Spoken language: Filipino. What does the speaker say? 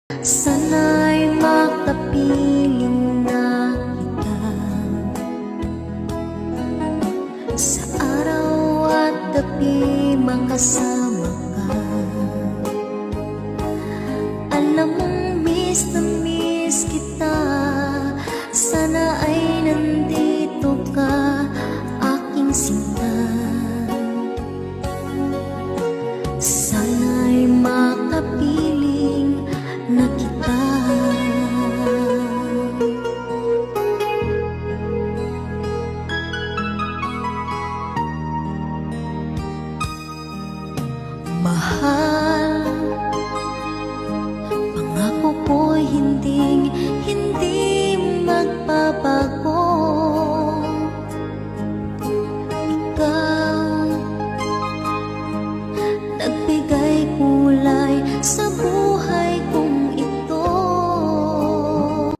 Sana'y makapiling na kita sa araw at gabi, makasama ka. Alam mong miss na miss kita, sana ay nandito ka, aking sinta. Sana'y makapiling na